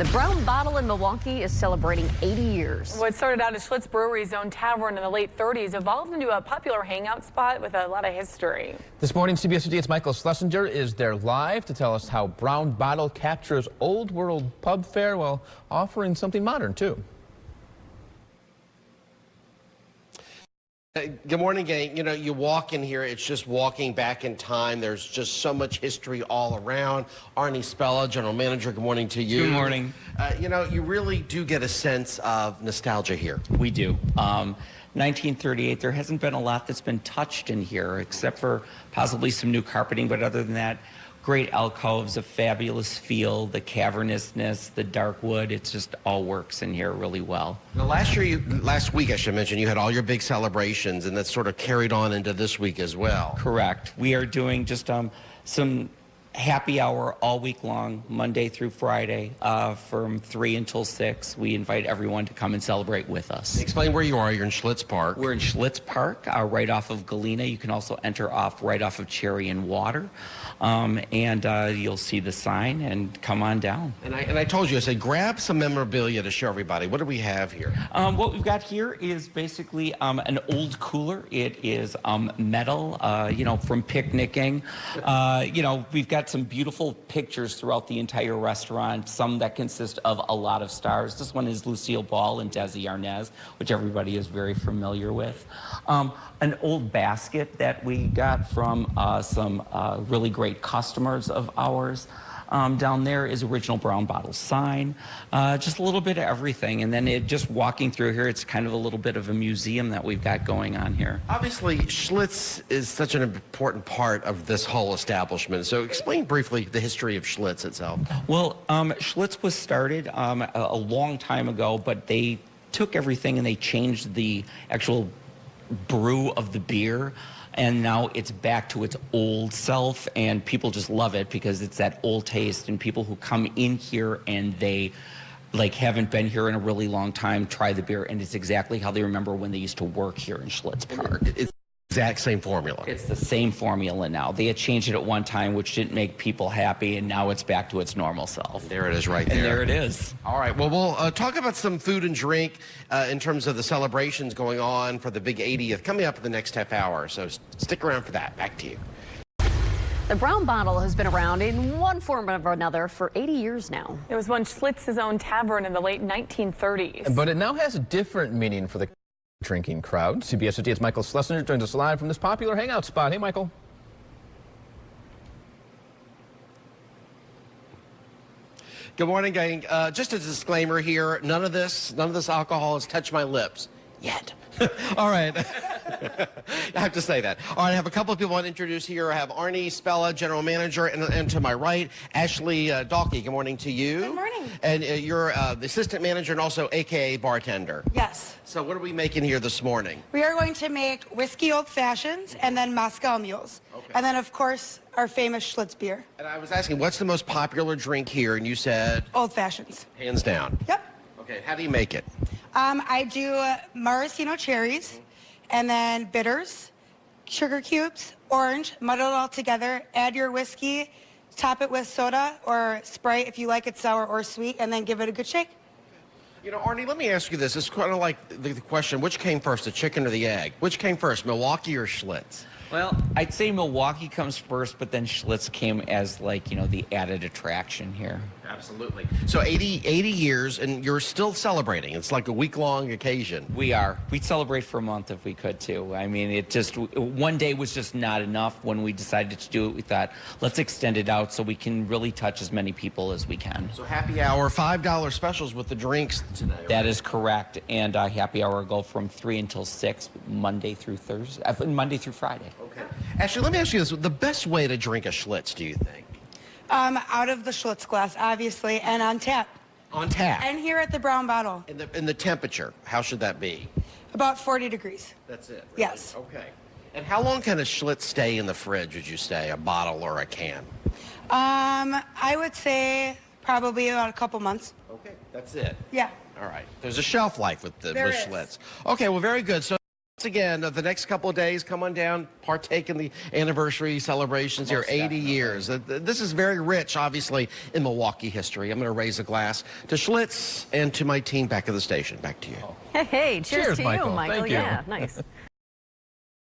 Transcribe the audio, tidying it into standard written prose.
The Brown Bottle in Milwaukee is celebrating 80 years. What started out as Schlitz Brewery's own tavern in the late 30s evolved into a popular hangout spot with a lot of history. This morning, CBS 58's Michael Schlesinger is there live to tell us how Brown Bottle captures old world pub fare while offering something modern, too. Good morning, gang. You know, you walk in here, it's just walking back in time. There's just so much history all around. Arnie Spella, general manager, good morning to you. Good morning. You know, you really do get a sense of nostalgia here. We do. 1938, there hasn't been a lot that's been touched in here, except for possibly some new carpeting, but other than that, great alcoves, a fabulous feel, the cavernousness, the dark wood, it just all works in here really well. Now, last week, I should mention, you had all your big celebrations, and that's sort of carried on into this week as well. Correct. We are doing just some happy hour all week long, Monday through Friday, from 3 until 6. We invite everyone to come and celebrate with us. Explain where you are. You're in Schlitz Park. We're in Schlitz Park, right off of Galena. You can also enter right off of Cherry and Water. You'll see the sign and come on down. And I told you, I said, grab some memorabilia to show everybody. What do we have here? What we've got here is basically an old cooler. It is metal, you know, from picnicking. You know, we've got some beautiful pictures throughout the entire restaurant, some that consist of a lot of stars. This one is Lucille Ball and Desi Arnaz, which everybody is very familiar with. An old basket that we got from some really great customers of ours. Down there is original Brown Bottle sign, just a little bit of everything. And then just walking through here, it's kind of a little bit of a museum that we've got going on here. Obviously, Schlitz is such an important part of this whole establishment. So explain briefly the history of Schlitz itself. Well, Schlitz was started a long time ago, but they took everything and they changed the actual brew of the beer. And now it's back to its old self, and people just love it because it's that old taste. And people who come in here and they haven't been here in a really long time try the beer, and it's exactly how they remember when they used to work here in Schlitz Park. It's the exact same formula. It's the same formula now. They had changed it at one time, which didn't make people happy, and now it's back to its normal self. There it is right there. And there it is. All right, well, we'll talk about some food and drink in terms of the celebrations going on for the big 80th coming up in the next half hour. So stick around for that. Back to you. The Brown Bottle has been around in one form or another for 80 years now. It was once Schlitz's own tavern in the late 1930s. But it now has a different meaning for the drinking crowd. CBS 58's Michael Schlesinger joins us live from this popular hangout spot. Hey, Michael. Good morning, gang. Just a disclaimer here. None of this alcohol has touched my lips yet. All right. I have to say that. All right, I have a couple of people I want to introduce here. I have Arnie Spella, general manager, and to my right, Ashley Dalkey. Good morning to you. Good morning. And you're the assistant manager and also AKA bartender. Yes. So what are we making here this morning? We are going to make whiskey old fashions and then Moscow mules. Okay. And then, of course, our famous Schlitz beer. And I was asking, what's the most popular drink here? And you said? Old fashions. Hands down. Yep. Okay, how do you make it? I do maraschino cherries and then bitters, sugar cubes, orange, muddle it all together, add your whiskey, top it with soda or Sprite if you like it sour or sweet, and then give it a good shake. You know, Arnie, let me ask you this. It's kind of like the question, which came first, the chicken or the egg? Which came first, Milwaukee or Schlitz? Well, I'd say Milwaukee comes first, but then Schlitz came as, like, you know, the added attraction here. Absolutely. So 80 years, and you're still celebrating. It's like a week-long occasion. We are. We'd celebrate for a month if we could, too. I mean, one day was just not enough. When we decided to do it, we thought, let's extend it out so we can really touch as many people as we can. So happy hour, $5 specials with the drinks today. Right? That is correct. And happy hour will go from 3 until 6, Monday through Friday. Okay. Ashley, let me ask you this. The best way to drink a Schlitz, do you think? Out of the Schlitz glass, obviously, and on tap. On tap? And here at the Brown Bottle. In the temperature, how should that be? About 40 degrees. That's it? Really? Yes. Okay. And how long can a Schlitz stay in the fridge, would you say, a bottle or a can? I would say probably about a couple months. Okay, that's it? Yeah. All right. There's a shelf life with There is. Schlitz. Okay, well, very good. So Again, the next couple of days, come on down, partake in the anniversary celebrations here, 80 years. This is very rich, obviously, in Milwaukee history. I'm going to raise a glass to Schlitz and to my team back at the station. Back to you. Hey, cheers to Michael. you, Michael. Thank you. Yeah, nice.